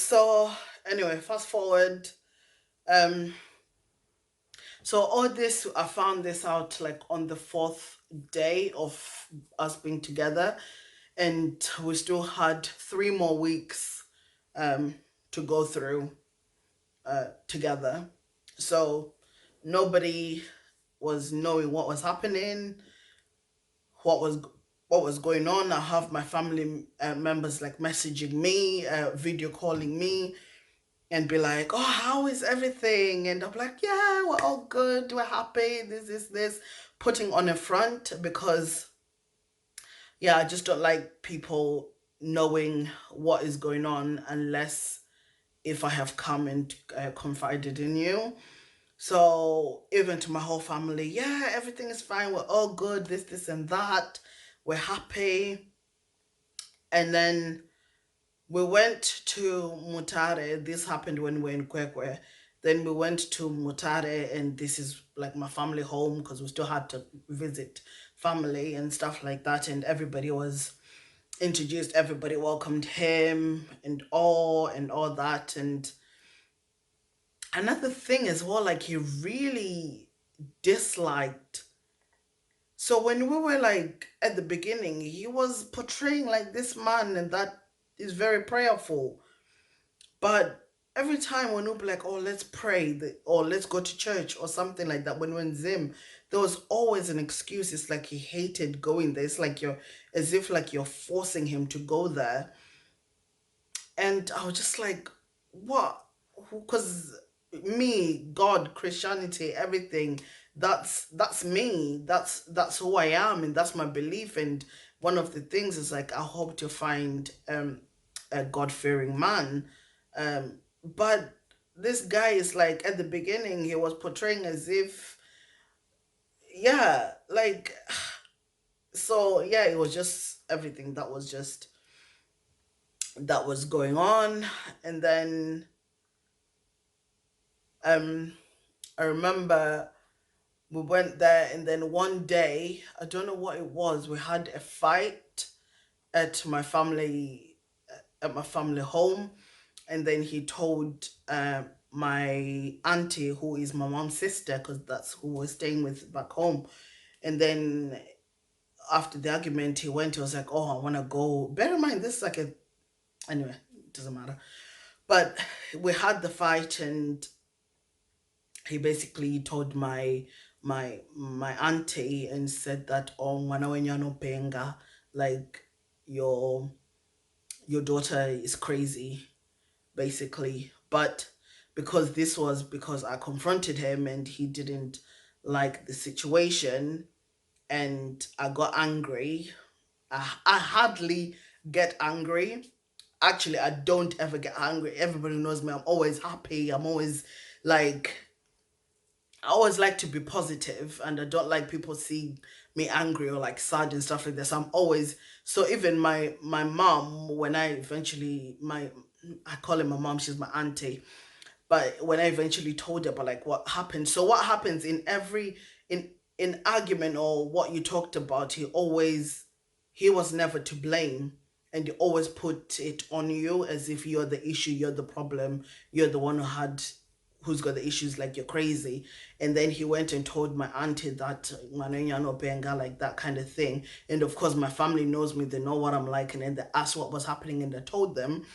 So anyway, fast forward. Um, so all this, I found this out like on the fourth day of us being together, and we still had 3 more weeks um to go through together. So nobody was knowing what was happening, what was what was going on. I have my family members like messaging me, video calling me, and be like, "Oh, how is everything?" And I'm like, "Yeah, we're all good. We're happy. This," putting on a front because yeah, I just don't like people knowing what is going on unless if I have come and confided in you. So even to my whole family, yeah, everything is fine. We're all good. This, and that. We're happy. And then we went to Mutare. This happened when we were in Kwekwe. Then we went to Mutare, and this is like my family home because we still had to visit family and stuff like that. And everybody was introduced, everybody welcomed him and all that. And another thing as well, like he really disliked. So when we were like at the beginning, he was portraying like this man and that is very prayerful. But every time when we'll be like, oh, let's pray, or let's go to church or something like that, when we're in Zim, there was always an excuse. It's like he hated going there. It's like you're, as if like you're forcing him to go there. And I was just like, what? Because me, God, Christianity, everything, that's me. That's who I am, and that's my belief. And one of the things is like I hope to find a God fearing man. But this guy is like at the beginning he was portraying as if yeah, like so yeah, it was just everything that was going on. And then um I remember we went there, and then one day, I don't know what it was, we had a fight at my family home. And then he told my auntie, who is my mom's sister, because that's who we're staying with back home. And then after the argument, he was like, oh, I want to go. Bear in mind, this is like a, anyway, it doesn't matter. But we had the fight, and he basically told my auntie and said that, oh, mwana wenyu no penga, like your your daughter is crazy, basically. But because I confronted him and he didn't like the situation, and I got angry. I hardly get angry. Actually, I don't ever get angry. Everybody knows me. I'm always happy. I'm always like, I always like to be positive, and I don't like people seeing me angry or like sad and stuff like this. I'm always, so even my mom, when I eventually my I call her my mom, she's my auntie. But when I eventually told her about like what happened, so what happens in every in argument or what you talked about, he was never to blame, and you always put it on you as if you're the issue, you're the problem, you're the one who's got the issues, like you're crazy. And then he went and told my auntie that "Manenya no benga," like that kind of thing. And of course my family knows me, they know what I'm like, and then they asked what was happening, and I told them.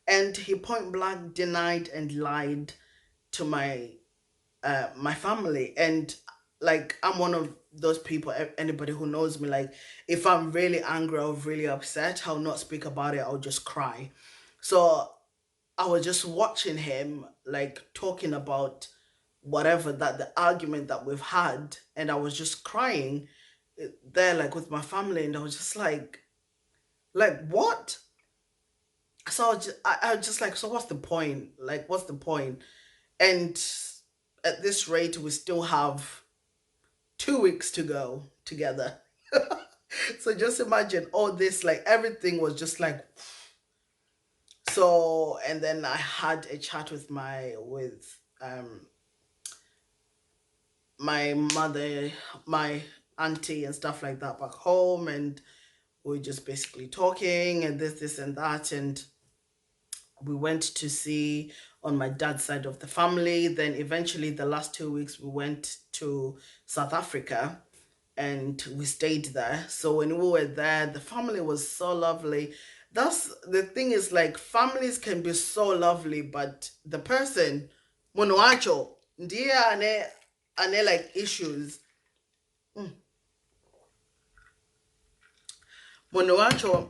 And he point blank denied and lied to my family. And like I'm one of those people, anybody who knows me, like if I'm really angry or really upset, I'll not speak about it, I'll just cry. So I was just watching him like talking about whatever, that the argument that we've had, and I was just crying there like with my family. And I was just like what? So I was just like, so what's the point? Like what's the point? And at this rate we still have 2 weeks to go together. So just imagine all this, like everything was just like, so. And then I had a chat with my mother, my auntie, and stuff like that back home. And we are just basically talking and this and that. And We went to see on my dad's side of the family. Then eventually, the last 2 weeks, we went to South Africa and we stayed there. So when we were there, the family was so lovely. That's the thing, is like families can be so lovely, but the person, monoacho, ndia ane like issues. Monoacho,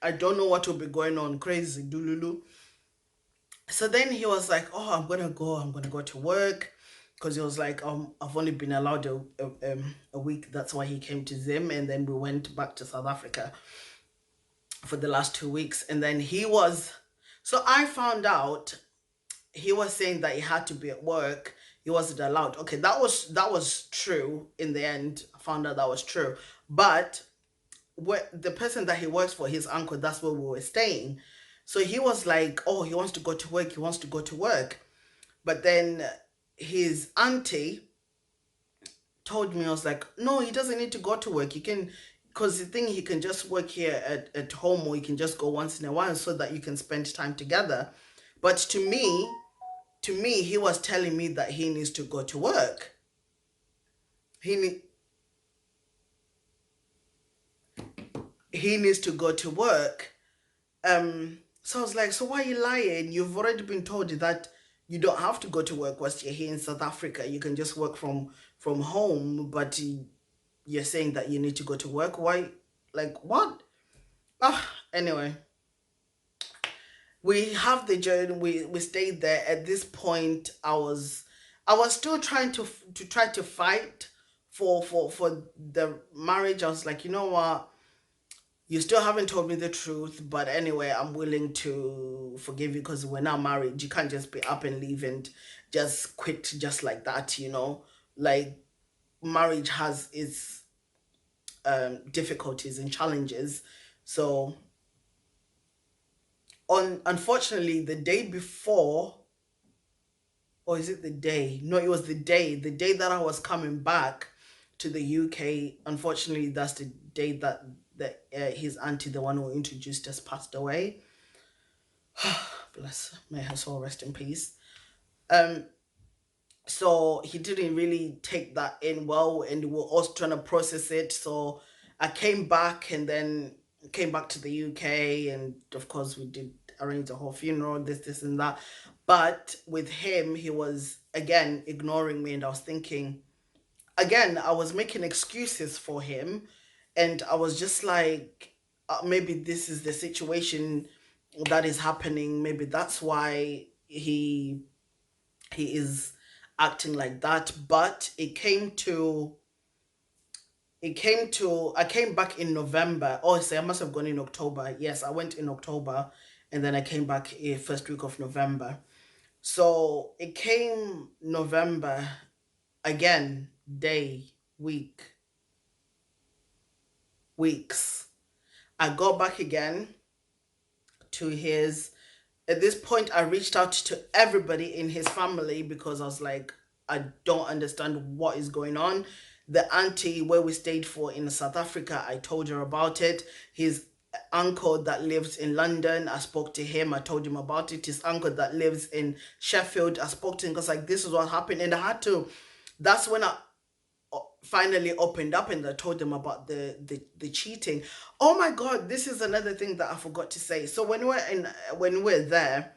I don't know what will be going on. Crazy, dululu. So then he was like, "Oh, I'm gonna go to work," because he was like, I've only been allowed a week. That's why he came to Zim, and then we went back to South Africa for the last 2 weeks. And then so I found out he was saying that he had to be at work. He wasn't allowed. Okay, that was true in the end. I found out that was true, but where the person that he works for, his uncle, that's where we were staying. So he was like, "Oh, he wants to go to work. He wants to go to work." But then his auntie told me, I was like, "No, he doesn't need to go to work. He can, because the thing, he can just work here at home, or he can just go once in a while so that you can spend time together." But to me, he was telling me that he needs to go to work. He need, he needs to go to work. So I was like, "So why are you lying? You've already been told that you don't have to go to work whilst you're here in South Africa. You can just work from home, but you're saying that you need to go to work. Why? Like what?" Anyway, we have the journey. We stayed there. At this point, I was still trying to try to fight for the marriage. I was like, "You know what? You still haven't told me the truth, but anyway, I'm willing to forgive you because we're now married. You can't just be up and leave and just quit just like that, you know? Like, marriage has its difficulties and challenges." So, unfortunately, the day before, or is it the day? No, it was the day that I was coming back to the UK. Unfortunately, that's the day that his auntie, the one who introduced us, passed away. Bless, may her soul rest in peace. Um, so he didn't really take that in well, and we were also trying to process it. So I came back, and then came back to the UK, and of course we did arrange a whole funeral, this and that. But with him, he was again ignoring me, and I was thinking, again, I was making excuses for him, and I was just like, maybe this is the situation that is happening. Maybe that's why he is acting like that. But I came back in November. Oh, say I must have gone in October. Yes, I went in October, and then I came back first week of November. So it came November again, day, week, weeks. I got back again to his. At this point, I reached out to everybody in his family because I was like, "I don't understand what is going on." The auntie where we stayed for in South Africa, I told her about it. His uncle that lives in London, I spoke to him. I told him about it. His uncle that lives in Sheffield, I spoke to him because like this is what happened, and I had to. That's when I finally opened up and I told them about the cheating. Oh my god, this is another thing that I forgot to say. So when we're there,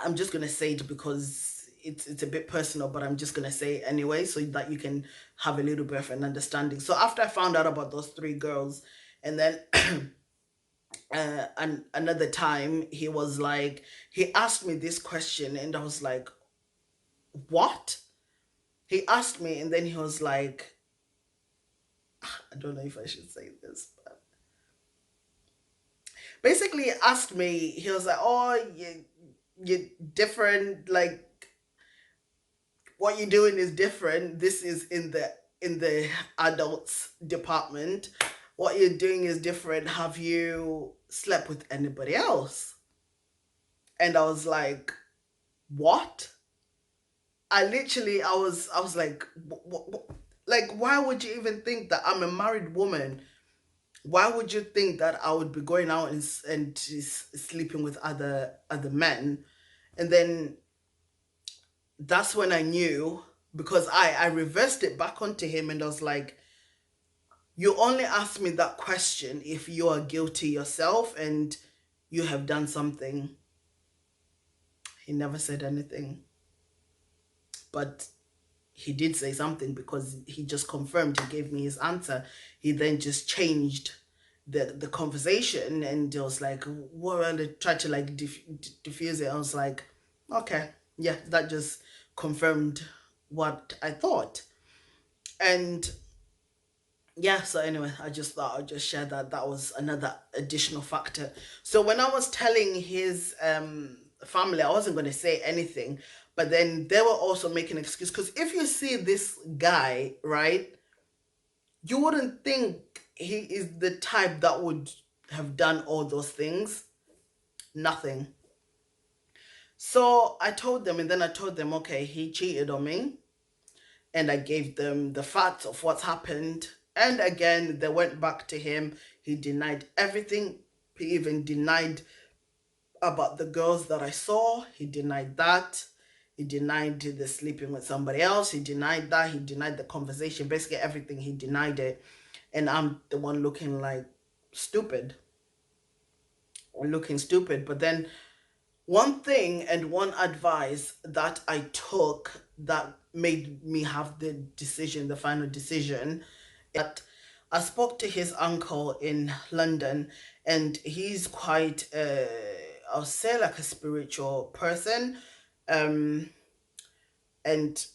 I'm just gonna say it because it's a bit personal, but I'm just gonna say it anyway so that you can have a little bit of an understanding. So after I found out about those three girls, and then and another time he asked me this question, and I was like, "What?" He asked me, and then he was like, I don't know if I should say this, but basically he asked me, he was like, "Oh, you're different, like what you're doing is different. This is in the adults department. What you're doing is different. Have you slept with anybody else?" And I was like, "What?" I was like, like, why would you even think that I'm a married woman Why would you think that I would be going out and sleeping with other men? And then that's when I knew, because I reversed it back onto him and I was like, you only asked me that question if you are guilty yourself and you have done something. He never said anything, but he did say something because he just confirmed, he gave me his answer. He then just changed the conversation and it was like, what, and I tried to like diffuse it. I was like, okay, yeah, that just confirmed what I thought. And yeah, so anyway, I just thought I'd just share that. That was another additional factor. So when I was telling his family, I wasn't going to say anything, but then they were also making an excuse, because if you see this guy, right, you wouldn't think he is the type that would have done all those things. Nothing. So I told them, and then I told them, okay, he cheated on me, and I gave them the facts of what's happened. And again, they went back to him. He denied everything. He even denied about the girls that I saw. He denied that. He denied the sleeping with somebody else. He denied that. He denied the conversation. Basically, everything, he denied it. And I'm the one looking like stupid, looking stupid. But then one thing and one advice that I took that made me have the decision, the final decision, that I spoke to his uncle in London, and he's quite, I'll say, like a spiritual person. Um, and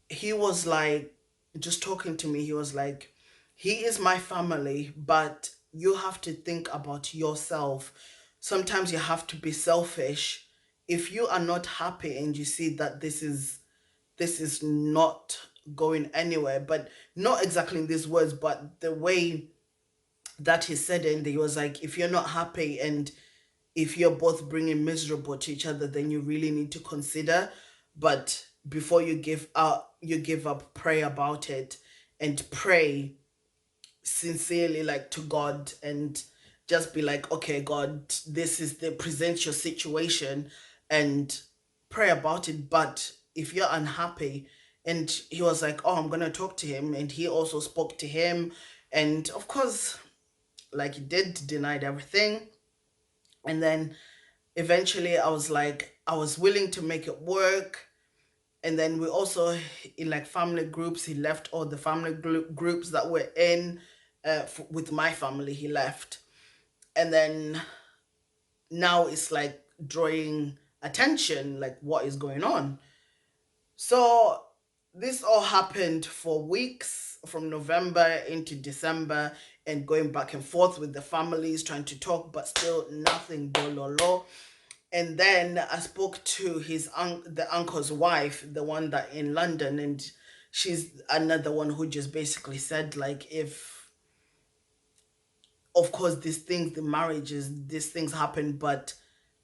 he was like, just talking to me, he was like, he is my family, but you have to think about yourself. Sometimes you have to be selfish. If you are not happy and you see that this is not going anywhere, but not exactly in these words, but the way that he said it, and he was like, if you're not happy and if you're both bringing miserable to each other, then you really need to consider. But before you give up, pray about it, and pray sincerely, like to God, and just be like, okay, God, this is the present your situation, and pray about it. But if you're unhappy, and he was like, oh, I'm gonna talk to him, and he also spoke to him, and of course, like, he did, denied everything. And then eventually I was like, I was willing to make it work. And then we also, in like family groups, he left all the family groups that were in, with my family, he left. And then now it's like drawing attention, like what is going on. So this all happened for weeks, from November into December, and going back and forth with the families, trying to talk, but still nothing, bololo. And then I spoke to the uncle's wife, the one that in London, and she's another one who just basically said, like, if, of course, these things, the marriages, these things happen, but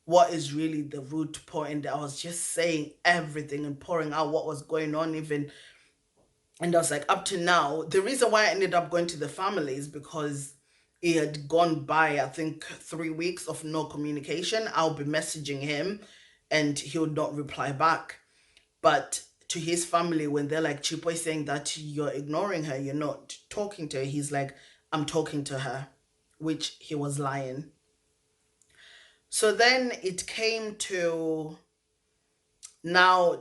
what is really the root point? I was just saying everything and pouring out what was going on, even. And I was like, up to now, the reason why I ended up going to the family is because it had gone by, I think, 3 weeks of no communication. I'll be messaging him and he would not reply back. But to his family, when they're like, Chipo is saying that you're ignoring her, you're not talking to her, he's like, I'm talking to her, which he was lying. So then it came to now,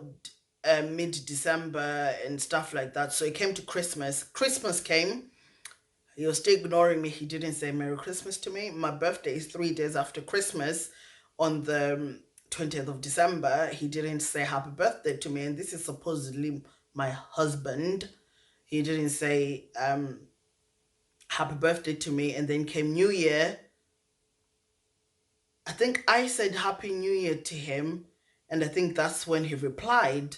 mid December and stuff like that. So it came to Christmas. Christmas came. He was still ignoring me. He didn't say Merry Christmas to me. My birthday is 3 days after Christmas, on the 20th of December. He didn't say happy birthday to me. And this is supposedly my husband. He didn't say happy birthday to me. And then came New Year. I think I said Happy New Year to him, and I think that's when he replied.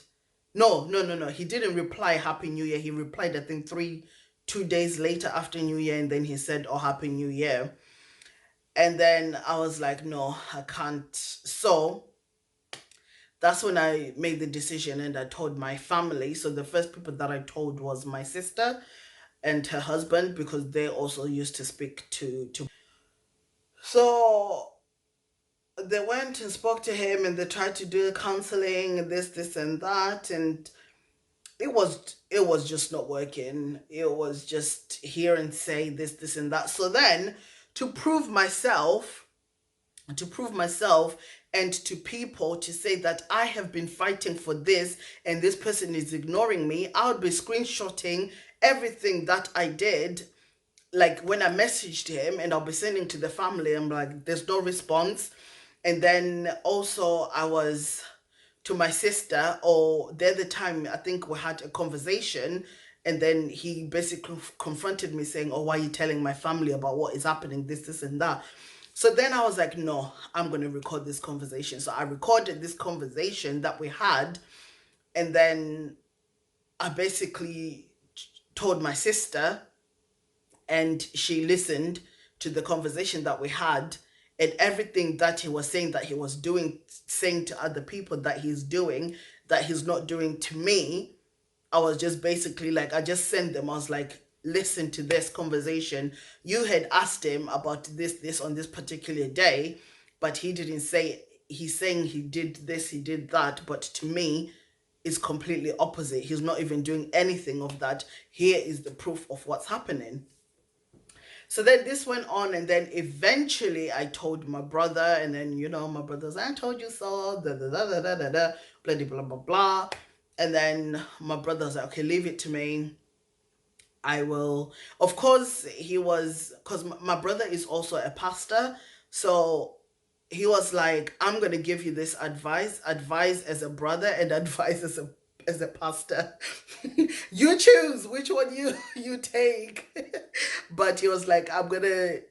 No, no, no, no. He didn't reply Happy New Year. He replied, I think, 2 days later after New Year, and then he said, oh, Happy New Year. And then I was like, no, I can't. So that's when I made the decision and I told my family. So the first people that I told was my sister, and her husband, because they also used to speak to. So they went and spoke to him, and they tried to do counseling and this and that, and it was just not working. It was just hear and say this and that. So then, to prove myself, to prove myself and to people, to say that I have been fighting for this and this person is ignoring me, I would be screenshotting everything that I did. Like when I messaged him, and I'll be sending to the family, I'm like, there's no response. And then also I was to my sister, or the other time I think we had a conversation, and then he basically confronted me saying, oh, why are you telling my family about what is happening, this and that. So then I was like, no, I'm going to record this conversation. So I recorded this conversation that we had, and then I basically told my sister, and she listened to the conversation that we had, and everything that he was saying that he was doing, saying to other people that he's doing, that he's not doing to me. I was just basically like, I just sent them, I was like, listen to this conversation. You had asked him about this on this particular day, but he didn't say. He's saying he did this, he did that, but to me it's completely opposite. He's not even doing anything of that. Here is the proof of what's happening. So then this went on, and then eventually I told my brother, and then my brother's, I told you so, da da da da da da da, blah blah blah blah. And then my brother's like, okay, leave it to me. I will. Of course, he was, because my brother is also a pastor, so he was like, I'm gonna give you this advice as a brother and advice as a pastor. You choose which one you take. But he was like, I'm gonna,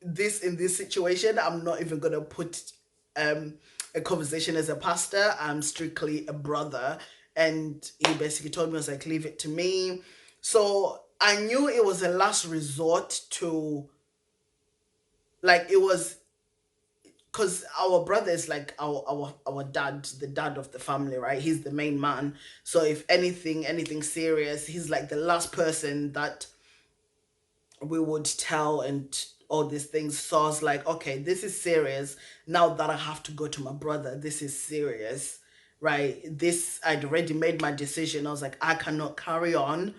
this in this situation, I'm not even gonna put um a conversation as a pastor. I'm strictly a brother. And he basically told me, I was like, leave it to me. So I knew it was a last resort to, like, it was, because our brother is like our dad, the dad of the family, right? He's the main man. So if anything serious, he's like the last person that we would tell, and all these things. So I was like, okay, this is serious. Now that I have to go to my brother, this is serious, right? This, I'd already made my decision. I was like, I cannot carry on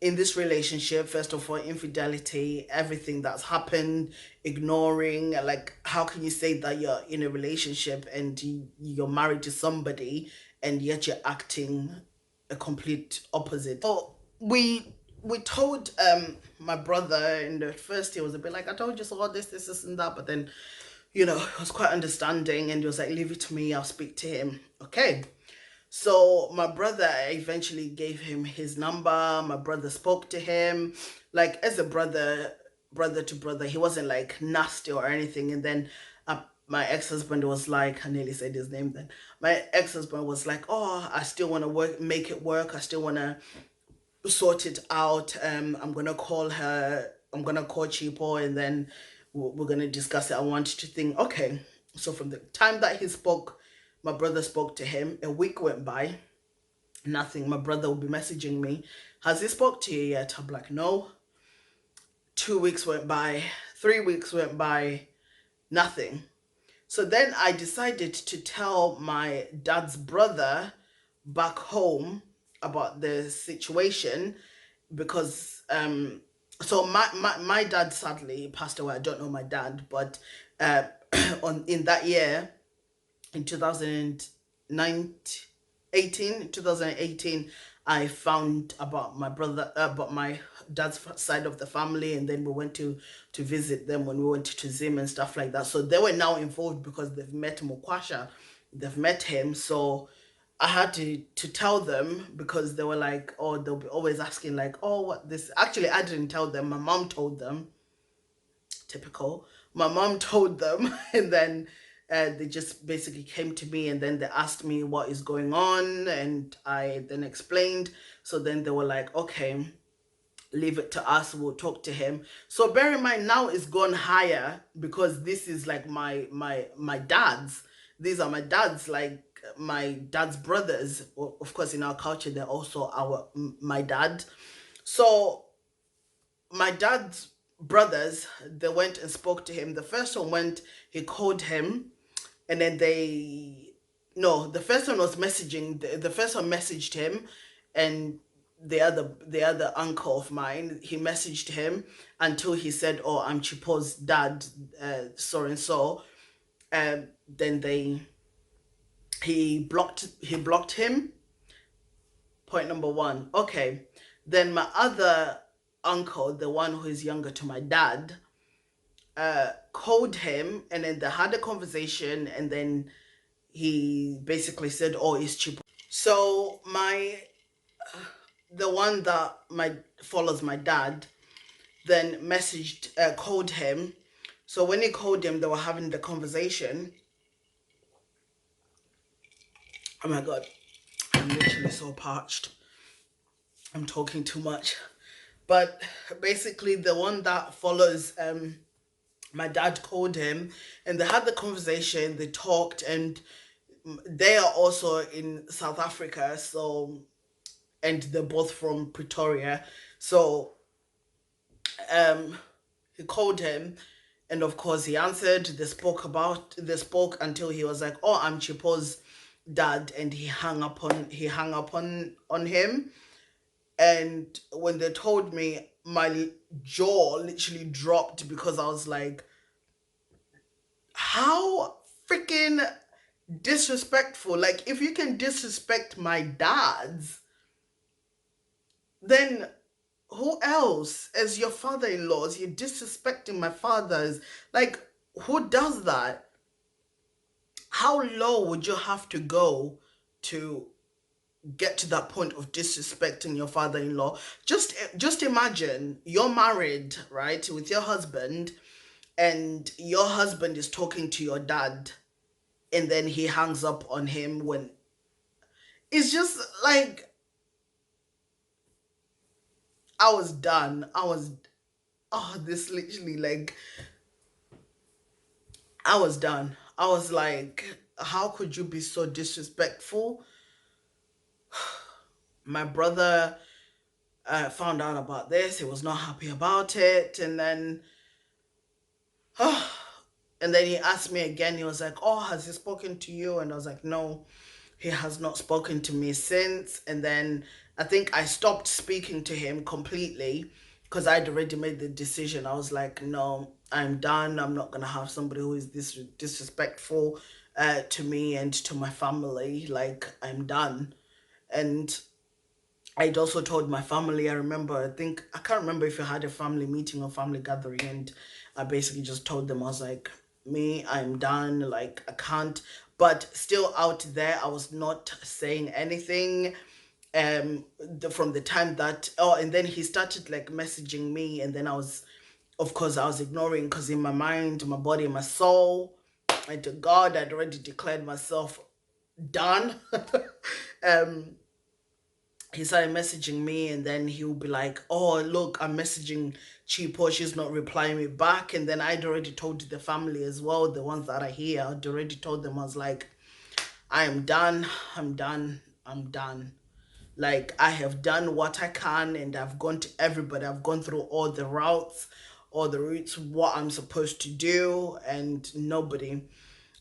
in this relationship. First of all, infidelity, everything that's happened, ignoring. Like, how can you say that you're in a relationship and you're married to somebody, and yet you're acting a complete opposite? So we told my brother, and at first he was a bit like, I told you so, all this and that. But then he was quite understanding, and he was like, leave it to me, I'll speak to him. Okay. So my brother eventually gave him his number. My brother spoke to him, like, as a brother to brother. He wasn't like nasty or anything. And then my ex-husband was like, I nearly said his name then. My ex-husband was like, oh, I still want to make it work. I still want to sort it out. I'm gonna call her. I'm gonna call Chipo, and then we're gonna discuss it. I want you to think, okay. So from the time that he spoke, my brother spoke to him. A week went by, nothing. My brother will be messaging me, has he spoke to you yet? I'm like, no. 2 weeks went by, 3 weeks went by, nothing. So then I decided to tell my dad's brother back home about the situation, because so my dad sadly passed away. I don't know my dad, but uh on in that year, in 2018, I found about my brother, about my dad's side of the family, and then we went to visit them when we went to Zim and stuff like that. So they were now involved because they've met Mukwasha, they've met him. So I had to tell them, because they were like, oh, they'll be always asking like, oh, what this. Actually, I didn't tell them. My mom told them. Typical. My mom told them, and then they just basically came to me, and then they asked me what is going on, and I then explained. So then they were like, okay, leave it to us, we'll talk to him. So bear in mind, now it's gone higher, because this is like my dad's. These are my dad's, like my dad's brothers. Of course, in our culture, they're also my dad. So my dad's brothers, they went and spoke to him. The first one went, he called him, and then they, no, the first one was messaging. The first one messaged him, and the other uncle of mine, he messaged him until he said, "Oh, I'm Chipo's dad, so and so." Then he blocked him. Point number one. Okay. Then my other uncle, the one who is younger to my dad, called him, and then they had a conversation, and then he basically said, "Oh, it's cheap." So the one that my follows my dad then messaged, called him. So when he called him, they were having the conversation. Oh my god, I'm literally so parched. I'm talking too much. But basically, the one that follows, my dad called him, and they had the conversation. They talked, and they are also in South Africa. So, and they're both from Pretoria. So, um, he called him, and of course he answered. They spoke until he was like, "Oh, I'm Chipo's dad," and he hung up on him. And when they told me, my jaw literally dropped, because I was like, how freaking disrespectful. Like, if you can disrespect my dad's, then who else? As your father-in-laws, you're disrespecting my father's. Like, who does that? How low would you have to go to get to that point of disrespecting your father-in-law? Just imagine you're married, right, with your husband, and your husband is talking to your dad, and then he hangs up on him. When it's just like, I was done. Oh, this literally, like, I was done. I was like, how could you be so disrespectful? My brother found out about this. He was not happy about it. And then he asked me again. He was like, "Oh, has he spoken to you?" And I was like, "No, he has not spoken to me since." And then I think I stopped speaking to him completely, because I'd already made the decision. I was like, "No, I'm done. I'm not gonna have somebody who is this disrespectful to me and to my family. Like, I'm done." And I'd also told my family. I remember, I can't remember if I had a family meeting or family gathering, and I basically just told them, I was like, "Me, I'm done. Like, I can't." But still, out there, I was not saying anything. From the time that, oh, and then he started like messaging me, and then of course, I was ignoring, because in my mind, my body, my soul, and to God, I'd already declared myself done. um he started messaging me, and then he'll be like, "Oh, look, I'm messaging Chipo, she's not replying me back." And then I'd already told the family as well, the ones that are here, I'd already told them. I was like, "I am done. I'm done. I'm done. Like, I have done what I can, and I've gone to everybody. I've gone through all the routes, what I'm supposed to do, and nobody."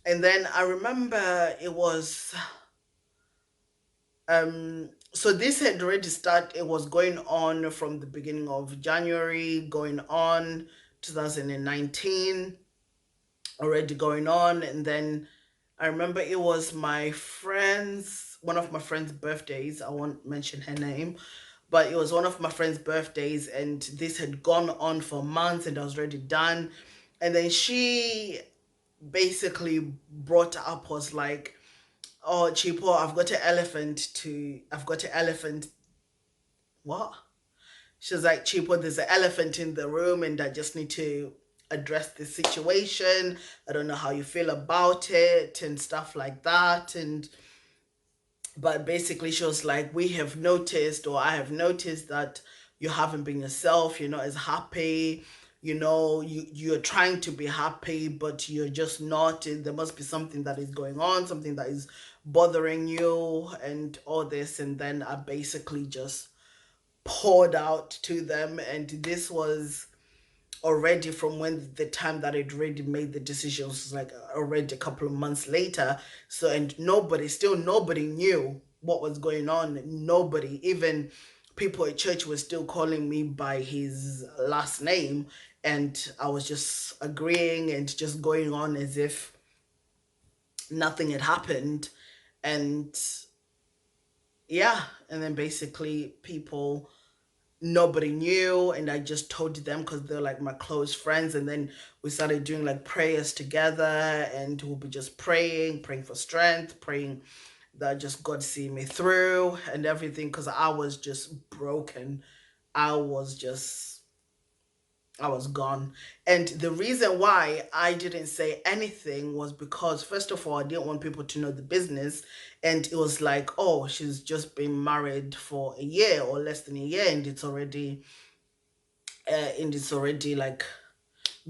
And then I remember it was, so this had already started. It was going on from the beginning of January, going on 2019, already going on. And then I remember it was one of my friend's birthdays. I won't mention her name, but it was one of my friend's birthdays, and this had gone on for months, and I was already done. And then she basically brought up, was like, "Oh, Chipo, I've got an elephant." What? She was like, "Chipo, there's an elephant in the room, and I just need to address the situation. I don't know how you feel about it," and stuff like that. But basically, she was like, "We have noticed, or I have noticed, that you haven't been yourself. You're not as happy. You're trying to be happy, but you're just not. And there must be something that is going on, something that is bothering you, and all this." And then I basically just poured out to them. And this was already from when the time that I'd already made the decision was like already a couple of months later. So, and nobody knew what was going on. Nobody, even people at church were still calling me by his last name. And I was just agreeing and just going on as if nothing had happened. And yeah, and then basically nobody knew, and I just told them because they're like my close friends. And then we started doing like prayers together, and we'll be just praying for strength, praying that just God see me through and everything, because I was just broken. I was just I was gone. And the reason why I didn't say anything was because, first of all, I didn't want people to know the business. And it was like, oh, she's just been married for a year or less than a year, and it's already like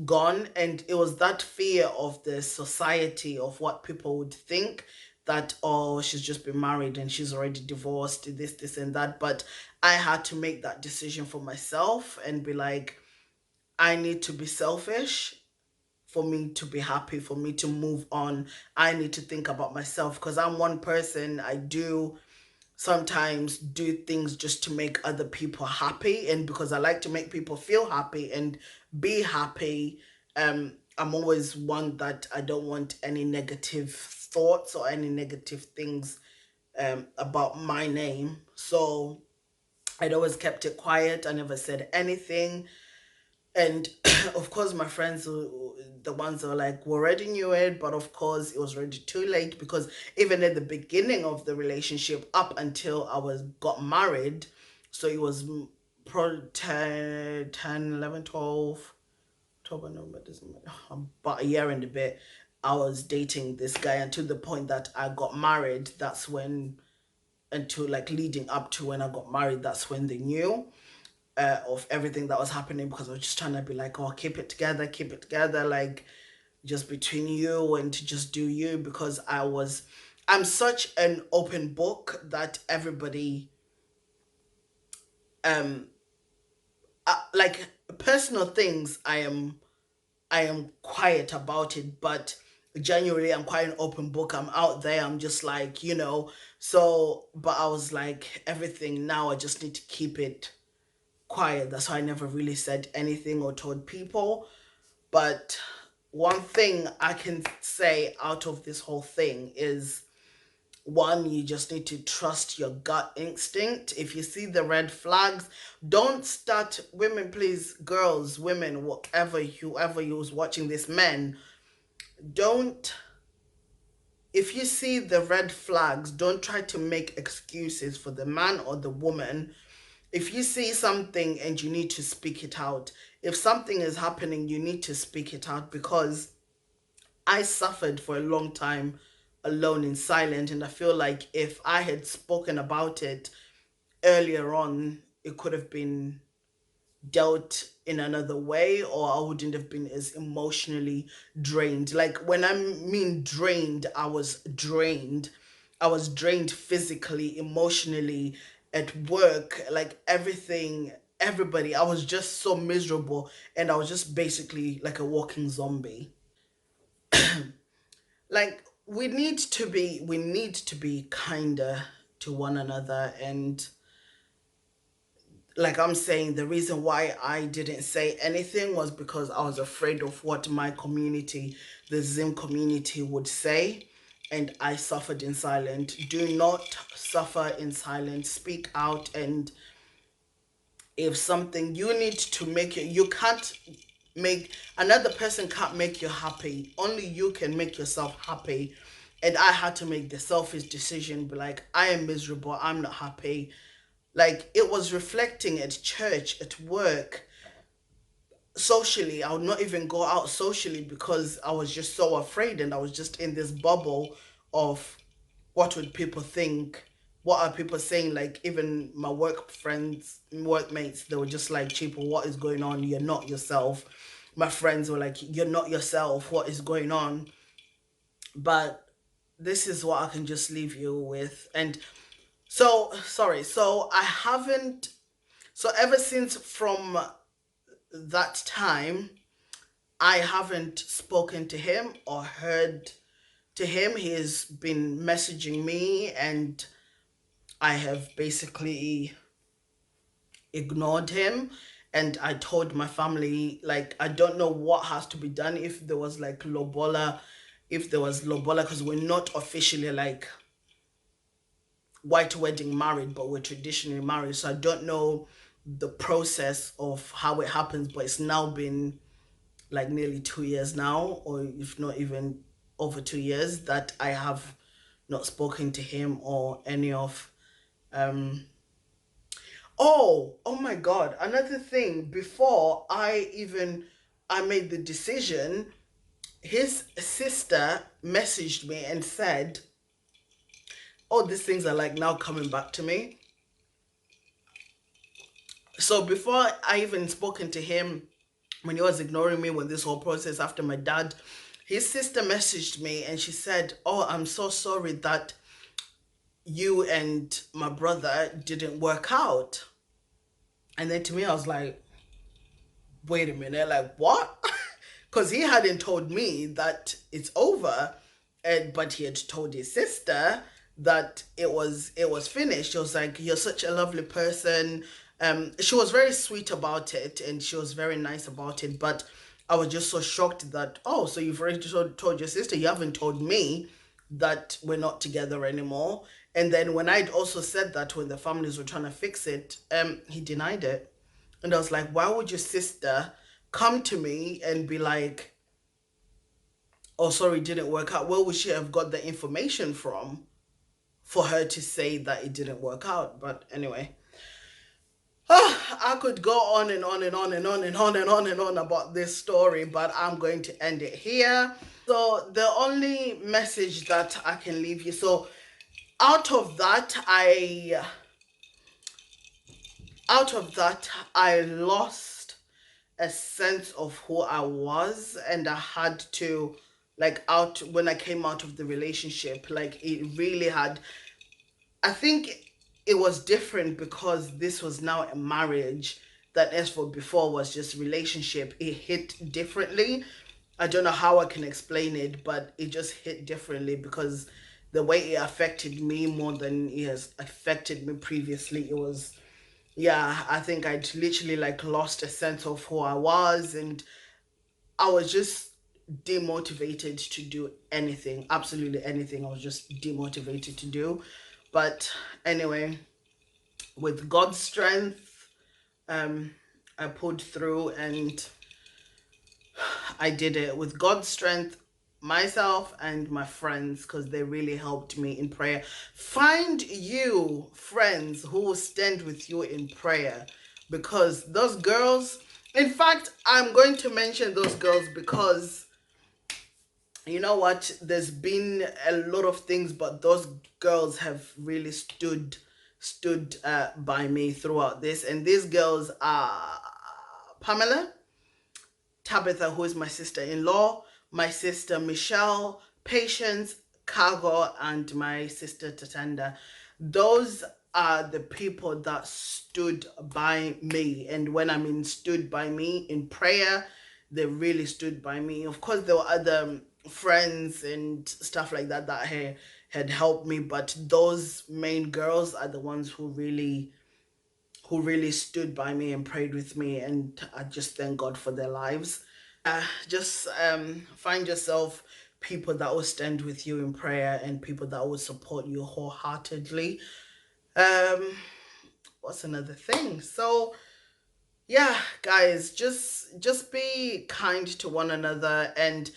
gone. And it was that fear of the society, of what people would think, that, oh, she's just been married and she's already divorced, this and that. But I had to make that decision for myself and be like, I need to be selfish for me to be happy, for me to move on. I need to think about myself, because I'm one person. I do sometimes do things just to make other people happy, and because I like to make people feel happy and be happy. I'm always one that I don't want any negative thoughts or any negative things about my name. So I'd always kept it quiet. I never said anything. And of course, my friends, the ones that were like, we already knew it, but of course, it was already too late, because even at the beginning of the relationship, up until I was got married, so it was probably 10, 11, 12, October, November, December, about a year and a bit. I was dating this guy until the point that I got married. That's when, until like leading up to when I got married, that's when they knew of everything that was happening, because I was just trying to be like, oh, keep it together, like just between you, and to just do you, because I'm such an open book that everybody, um, like personal things, I am quiet about it, but genuinely I'm quite an open book. I'm out there. I'm just like, so, but I was like, everything now, I just need to keep it quiet. That's why I never really said anything or told people. But one thing I can say out of this whole thing is, one, you just need to trust your gut instinct. If you see the red flags, don't start, women, please, girls, women, whatever, whoever who's watching this, men, don't, if you see the red flags, don't try to make excuses for the man or the woman. If you see something and you need to speak it out, if something is happening, you need to speak it out, because I suffered for a long time alone in silence. And I feel like if I had spoken about it earlier on, it could have been dealt in another way, or I wouldn't have been as emotionally drained. Like, when I mean drained, I was drained. I was drained physically, emotionally, at work, like everything, everybody. I was just so miserable, and I was just basically like a walking zombie. Like, we need to be kinder to one another. And like I'm saying, the reason why I didn't say anything was because I was afraid of what my community, the Zim community, would say. And I suffered in silence. Do not suffer in silence. Speak out. And if something, you need to make it, you can't make, another person can't make you happy. Only you can make yourself happy. And I had to make the selfish decision, be like, I am miserable, I'm not happy. Like, it was reflecting at church, at work, socially. I would not even go out socially, because I was just so afraid, and I was just in this bubble of what would people think? What are people saying? Like, even my work friends, workmates, they were just like, Chipo, what is going on? You're not yourself. My friends were like, you're not yourself. What is going on? But this is what I can just leave you with. And so, sorry. So I haven't. So ever since from that time, I haven't spoken to him or heard to him. He's been messaging me, and I have basically ignored him. And I told my family, like, I don't know what has to be done, if there was like lobola, because we're not officially like white wedding married, but we're traditionally married. So I don't know the process of how it happens, but it's now been like nearly 2 years now, or if not even over 2 years, that I have not spoken to him or any of. um oh my god, another thing, before I made the decision, his sister messaged me and said, oh, these things are like now coming back to me. So before I even spoken to him, when he was ignoring me, when this whole process after my dad, his sister messaged me and she said, oh, I'm so sorry that you and my brother didn't work out. And then to me, I was like, wait a minute, like what? Because he hadn't told me that it's over, and but he had told his sister that it was finished. She was like, you're such a lovely person. She was very sweet about it, and she was very nice about it, but I was just so shocked that, oh, so you've already told your sister, you haven't told me that we're not together anymore. And then when I'd also said that, when the families were trying to fix it, he denied it. And I was like, why would your sister come to me and be like, oh, sorry, it didn't work out? Where would she have got the information from for her to say that it didn't work out? But anyway, I could go on and on and on and on and on and on and on about this story, but I'm going to end it here. So the only message that I can leave you, so out of that, I lost a sense of who I was, and I had to, like, out when I came out of the relationship, like it really had, I think it was different because this was now a marriage, that as for before was just relationship. It hit differently. I don't know how I can explain it, but it just hit differently because the way it affected me more than it has affected me previously. It was, yeah, I think I'd literally like lost a sense of who I was, and I was just demotivated to do anything, absolutely anything. I was just demotivated to do. But anyway, with God's strength, um, I pulled through and I did it with God's strength, myself and my friends, because they really helped me in prayer. Find you friends who will stand with you in prayer, because those girls, in fact, I'm going to mention those girls because you know what, there's been a lot of things, but those girls have really stood by me throughout this. And these girls are Pamela, Tabitha, who is my sister-in-law, my sister Michelle, Patience, Cargo, and my sister Tatanda. Those are the people that stood by me. And when I mean stood by me in prayer, they really stood by me. Of course, there were other friends and stuff like that that had helped me, but those main girls are the ones who really stood by me and prayed with me, and I just thank God for their lives. Just find yourself people that will stand with you in prayer and people that will support you wholeheartedly. Um, what's another thing? So yeah, guys, just be kind to one another, and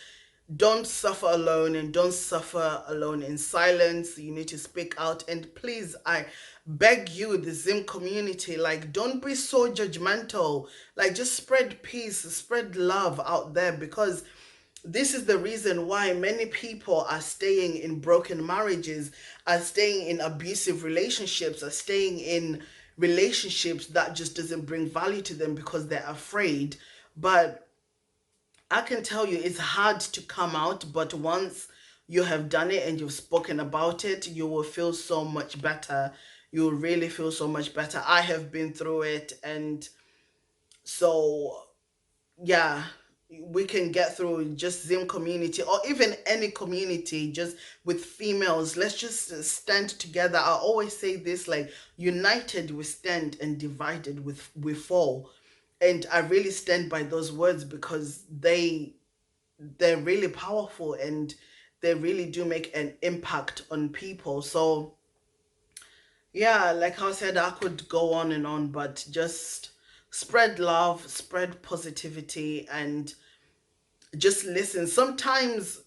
don't suffer alone, and don't suffer alone in silence. You need to speak out. And please, I beg you, the Zim community, like, don't be so judgmental. Like, just spread peace, spread love out there, because this is the reason why many people are staying in broken marriages, are staying in abusive relationships, are staying in relationships that just doesn't bring value to them because they're afraid. But I can tell you it's hard to come out, but once you have done it and you've spoken about it, you will feel so much better. you'll really feel so much better. I have been through it, and so yeah, we can get through just Zoom community or even any community just with females. Let's just stand together. I always say this, like, united we stand and divided we fall. And I really stand by those words because they're really powerful, and they really do make an impact on people. So yeah, like I said, I could go on and on, but just spread love, spread positivity, and just listen. Sometimes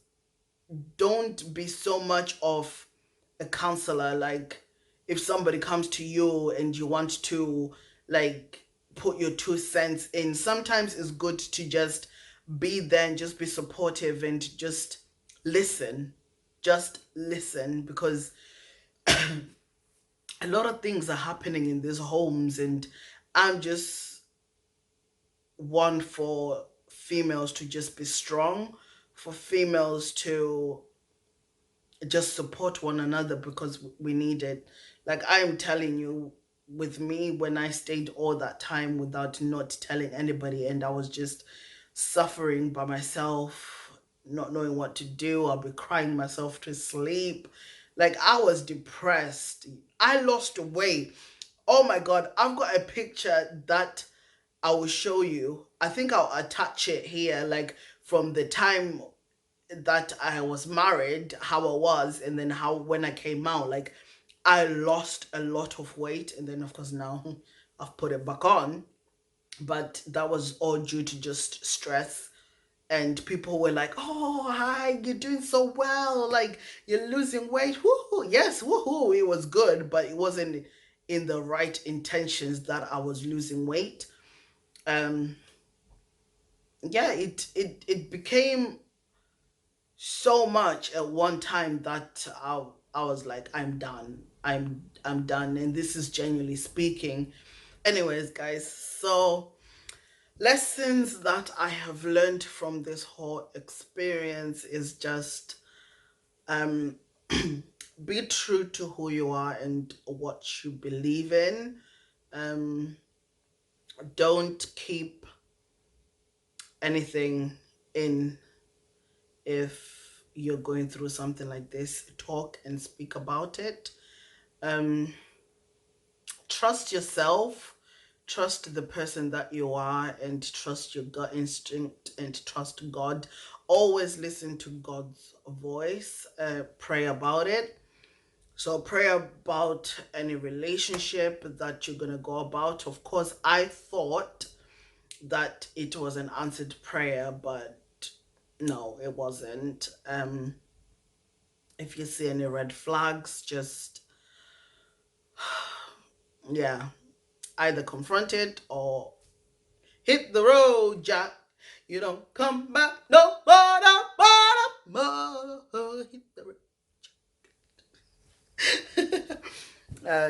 don't be so much of a counselor. Like, if somebody comes to you and you want to, like, put your 2 cents in, sometimes it's good to just be there and just be supportive and just listen. Just listen, because a lot of things are happening in these homes, and I'm just one for females to just be strong, for females to just support one another because we need it. Like, I'm telling you, with me, when I stayed all that time without not telling anybody, and I was just suffering by myself, not knowing what to do, I'll be crying myself to sleep. Like, I was depressed. I lost weight. Oh my God, I've got a picture that I will show you. I think I'll attach it here, like, from the time that I was married, how I was, and then how when I came out, like, I lost a lot of weight, and then of course now I've put it back on. But that was all due to just stress. And people were like, "Oh, hi, you're doing so well. Like, you're losing weight. Woohoo!" Yes, woohoo! It was good, but it wasn't in the right intentions that I was losing weight. Um, yeah, it became so much at one time that I was like, I'm done. I'm done. And this is genuinely speaking. Anyways, guys, so lessons that I have learned from this whole experience is just um be true to who you are and what you believe in. Um don't keep anything in. If you're going through something like this, talk and speak about it. um Trust yourself, trust the person that you are, and trust your gut instinct, and trust God. Always listen to God's voice. Pray about it. So pray about any relationship that you're gonna go about. Of course, I thought that it was an answered prayer, but no, it wasn't. If you see any red flags, just, yeah, either confront it or hit the road, Jack. You don't come back no more, no more, no more. Hit the road.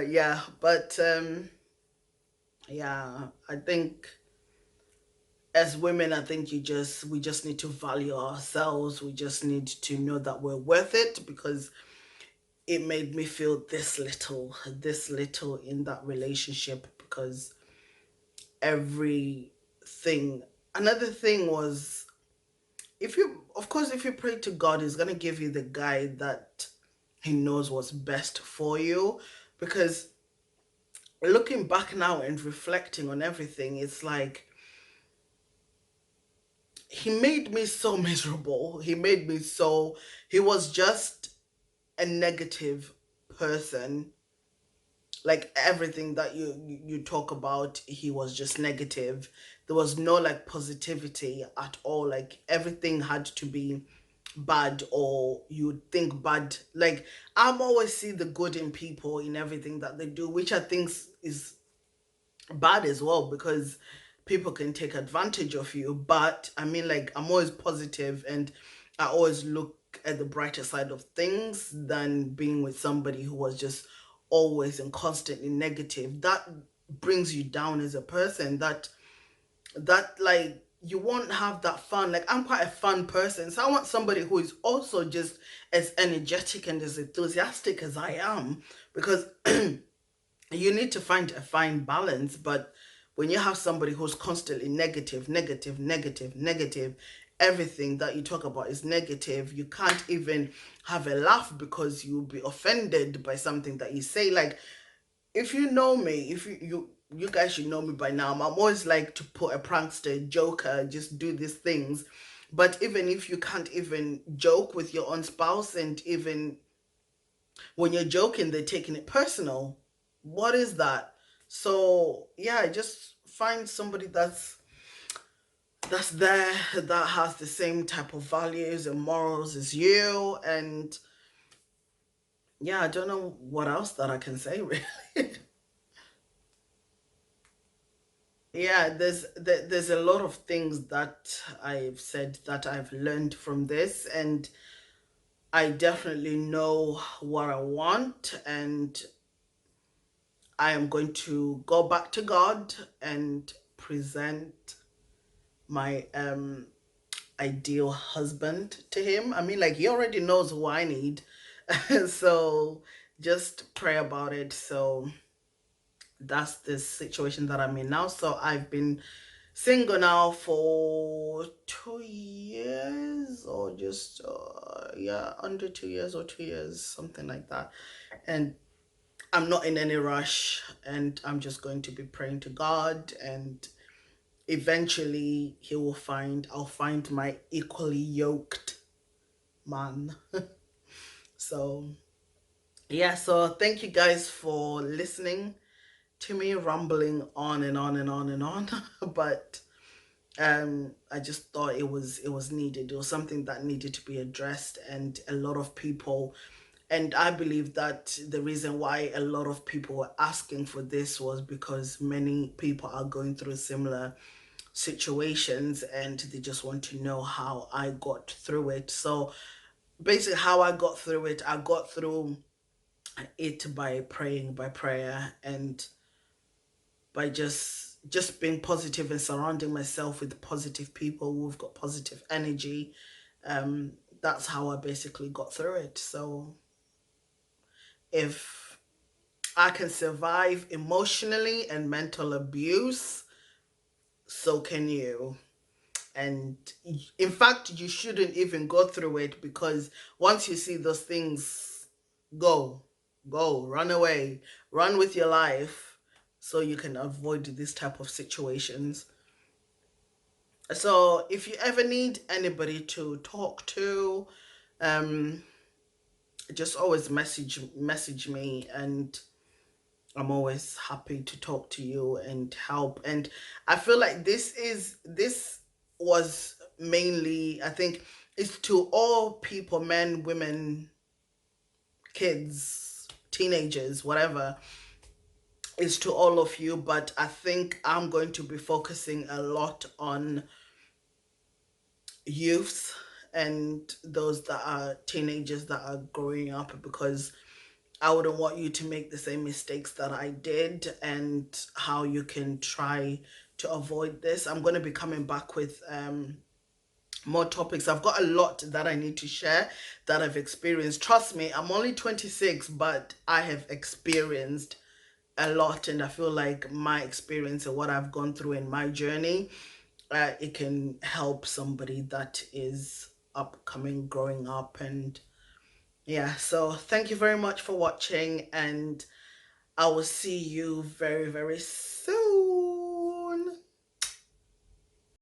Yeah, but yeah, I think as women, I think we just need to value ourselves. We just need to know that we're worth it, because it made me feel this little in that relationship, because everything. Another thing was, if you, of course, if you pray to God, He's gonna give you the guy that He knows what's best for you. Because looking back now and reflecting on everything, it's like He made me so miserable. He was just a negative person. Like, everything that you talk about, he was just negative. There was no, like, positivity at all. Like, everything had to be bad, or you think bad. Like, I'm always see the good in people, in everything that they do, which I think is bad as well, because people can take advantage of you. But I mean, like, I'm always positive, and I always look at the brighter side of things than being with somebody who was just always and constantly negative. That brings you down as a person. That like, you won't have that fun. Like, I'm quite a fun person, so I want somebody who is also just as energetic and as enthusiastic as I am, because you need to find a fine balance. But when you have somebody who's constantly negative, negative, negative, negative, everything that you talk about is negative, you can't even have a laugh because you'll be offended by something that you say. Like, if you know me, if you guys should know me by now. I'm always like to put a prankster, joker, just do these things. But even if you can't even joke with your own spouse, and even when you're joking, they're taking it personal. What is that? So yeah, just find somebody that's there, that has the same type of values and morals as you. And yeah, I don't know what else that I can say really. Yeah, there's a lot of things that I've said that I've learned from this, and I definitely know what I want, and I am going to go back to God and present my ideal husband to him. I mean, like, he already knows who I need. So just pray about it. So that's the situation that I'm in now. So I've been single now for 2 years, or just yeah, under 2 years, or 2 years, something like that. And I'm not in any rush, and I'm just going to be praying to God, and eventually I'll find my equally yoked man. So yeah, so thank you guys for listening to me rambling on and on and on and on. But I just thought it was needed. It was something that needed to be addressed, and a lot of people, and I believe that the reason why a lot of people were asking for this was because many people are going through similar situations, and they just want to know how I got through it. So basically, how I got through it, I got through it by praying, by prayer, and by just being positive and surrounding myself with positive people who've got positive energy. um that's how I basically got through it. So if I can survive emotionally and mental abuse, so can you. And in fact, you shouldn't even go through it, because once you see those things, go, run away, run with your life, so you can avoid this type of situations. So if you ever need anybody to talk to, um just always message me, and I'm always happy to talk to you and help. And I feel like this was mainly, I think, it's to all people, men, women, kids, teenagers, whatever. It's to all of you, but I think I'm going to be focusing a lot on youths and those that are teenagers that are growing up, because I wouldn't want you to make the same mistakes that I did, and how you can try to avoid this. I'm going to be coming back with more topics. I've got a lot that I need to share that I've experienced. Trust me, I'm only 26, but I have experienced a lot, and I feel like my experience and what I've gone through in my journey, it can help somebody that is upcoming, growing up. And yeah, so thank you very much for watching, and I will see you very, very soon.